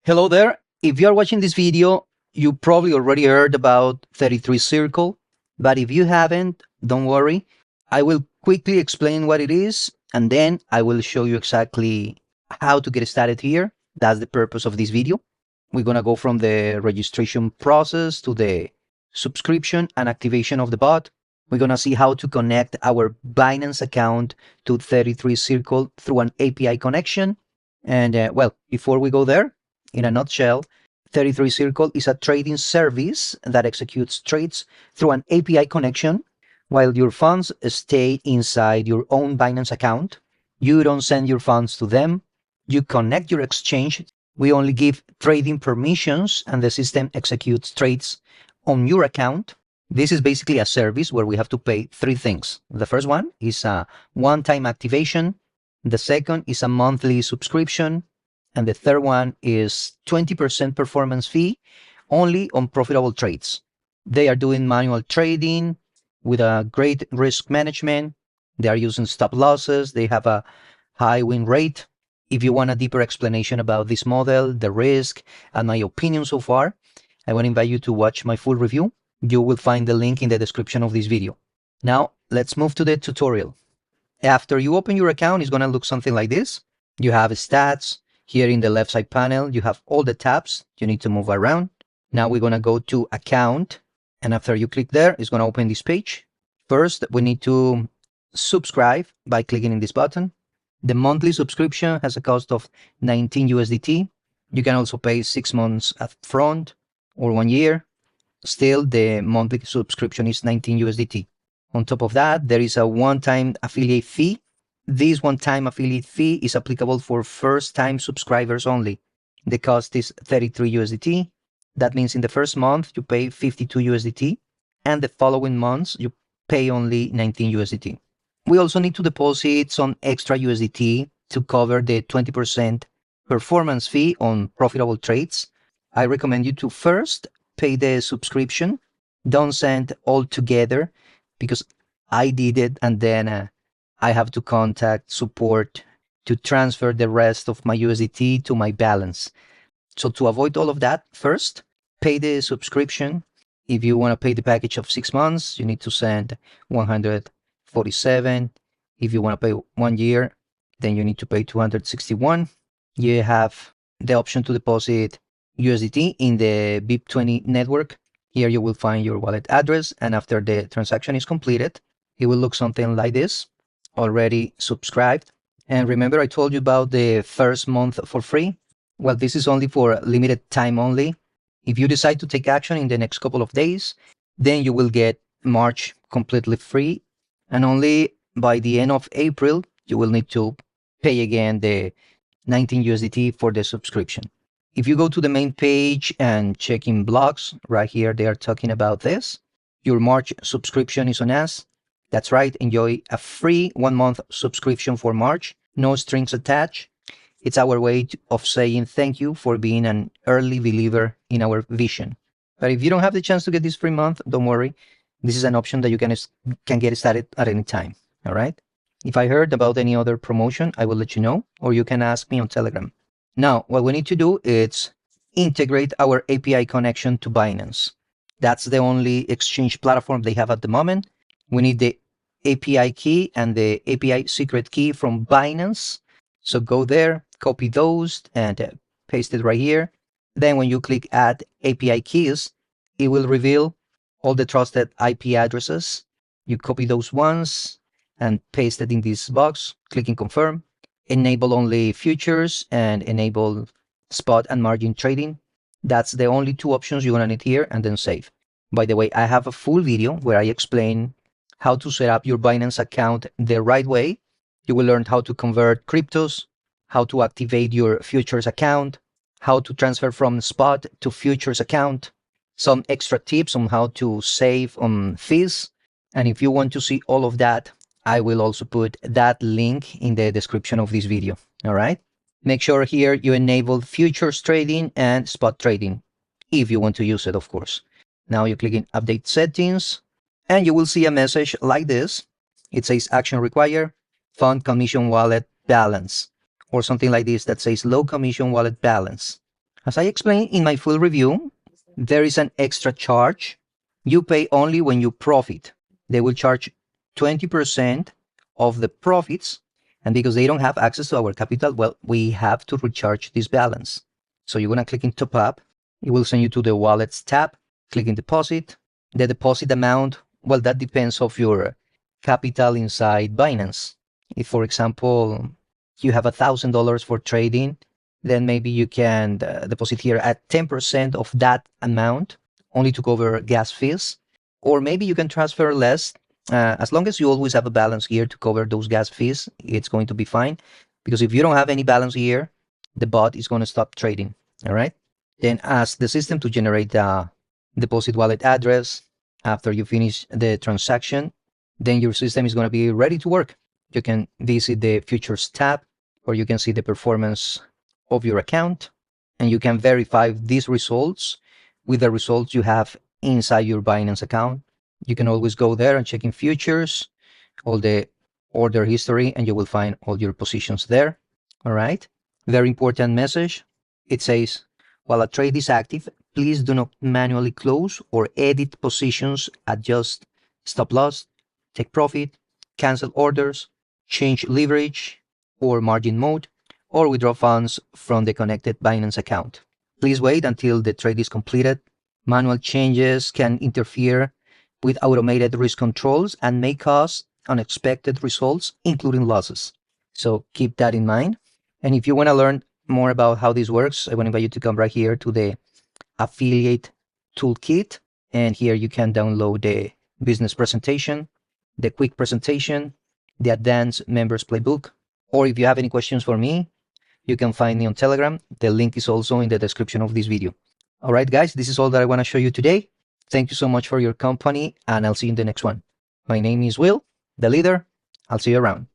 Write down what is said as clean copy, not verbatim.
Hello there. If you are watching this video, you probably already heard about 33Circle, but if you haven't, don't worry. I will quickly explain what it is, and then I will show you exactly how to get started here. That's the purpose of this video. We're going to go from the registration process to the subscription and activation of the bot. We're going to see how to connect our Binance account to 33Circle through an API connection. And well, before we go there, in a nutshell, 33Circle is a trading service that executes trades through an API connection while your funds stay inside your own Binance account. You don't send your funds to them. You connect your exchange. We only give trading permissions and the system executes trades on your account. This is basically a service where we have to pay three things. The first one is a one-time activation. The second is a monthly subscription. And the third one is 20% performance fee only on profitable trades. They are doing manual trading with a great risk management. They are using stop losses. They have a high win rate. If you want a deeper explanation about this model, the risk, and my opinion so far, I want to invite you to watch my full review. You will find the link in the description of this video. Now, let's move to the tutorial. After you open your account, it's going to look something like this. You have stats. Here in the left side panel, you have all the tabs you need to move around. Now we're going to go to account. And after you click there, it's going to open this page. First, we need to subscribe by clicking in this button. The monthly subscription has a cost of 19 USDT. You can also pay 6 months up front or 1 year. Still, the monthly subscription is 19 USDT. On top of that, there is a one-time affiliate fee. This one-time affiliate fee is applicable for first-time subscribers only. The cost is 33 USDT. That means in the first month, you pay 52 USDT, and the following months, you pay only 19 USDT. We also need to deposit some extra USDT to cover the 20% performance fee on profitable trades. I recommend you to first pay the subscription. Don't send all together because I did it and then I have to contact support to transfer the rest of my USDT to my balance. So to avoid all of that, first, pay the subscription. If you want to pay the package of 6 months, you need to send 147. If you want to pay 1 year, then you need to pay 261. You have the option to deposit USDT in the BIP20 network. Here you will find your wallet address, and after the transaction is completed, it will look something like this. Already subscribed. And remember I told you about the first month for free? Well, this is only for limited time only. If you decide to take action in the next couple of days, then you will get March completely free. And only by the end of April, you will need to pay again the 19 USDT for the subscription. If you go to the main page and check in blogs, right here, they are talking about this. Your March subscription is on us. That's right, enjoy a free 1-month subscription for March, no strings attached. It's our way of saying thank you for being an early believer in our vision. But if you don't have the chance to get this free month, don't worry. This is an option that you can get started at any time, all right? If I heard about any other promotion, I will let you know, or you can ask me on Telegram. Now, what we need to do is integrate our API connection to Binance. That's the only exchange platform they have at the moment. We need the API key and the API secret key from Binance. So go there, copy those and paste it right here. Then when you click add API keys, it will reveal all the trusted IP addresses. You copy those ones and paste it in this box, clicking confirm. Enable only futures and enable spot and margin trading. That's the only two options you're gonna need here, and then save. By the way, I have a full video where I explain how to set up your Binance account the right way. You will learn how to convert cryptos, how to activate your futures account, how to transfer from spot to futures account, some extra tips on how to save on fees. And if you want to see all of that, I will also put that link in the description of this video, all right? Make sure here you enable futures trading and spot trading, if you want to use it, of course. Now you click in update settings, and you will see a message like this. It says action required, fund commission wallet balance, or something like this that says low commission wallet balance. As I explained in my full review, there is an extra charge. You pay only when you profit. They will charge 20% of the profits. And because they don't have access to our capital, well, we have to recharge this balance. So you're going to click in top up. It will send you to the wallets tab. Click in deposit. The deposit amount, well, that depends of your capital inside Binance. If, for example, you have $1,000 for trading, then maybe you can deposit here at 10% of that amount only to cover gas fees. Or maybe you can transfer less. As long as you always have a balance here to cover those gas fees, it's going to be fine. Because if you don't have any balance here, the bot is going to stop trading. All right. Then ask the system to generate the deposit wallet address after you finish the transaction. Then your system is going to be ready to work. You can visit the futures tab, where you can see the performance of your account, and you can verify these results with the results you have inside your Binance account. You can always go there and check in futures, all the order history, and you will find all your positions there. All right. Very important message. It says, while a trade is active, please do not manually close or edit positions, adjust stop loss, take profit, cancel orders, change leverage or margin mode, or withdraw funds from the connected Binance account. Please wait until the trade is completed. Manual changes can interfere with automated risk controls and may cause unexpected results, including losses. So keep that in mind. And if you want to learn more about how this works, I want to invite you to come right here to the affiliate toolkit. And here you can download the business presentation, the quick presentation, the advanced members playbook. Or if you have any questions for me, you can find me on Telegram. The link is also in the description of this video. All right, guys, this is all that I want to show you today. Thank you so much for your company, and I'll see you in the next one. My name is Will, the leader. I'll see you around.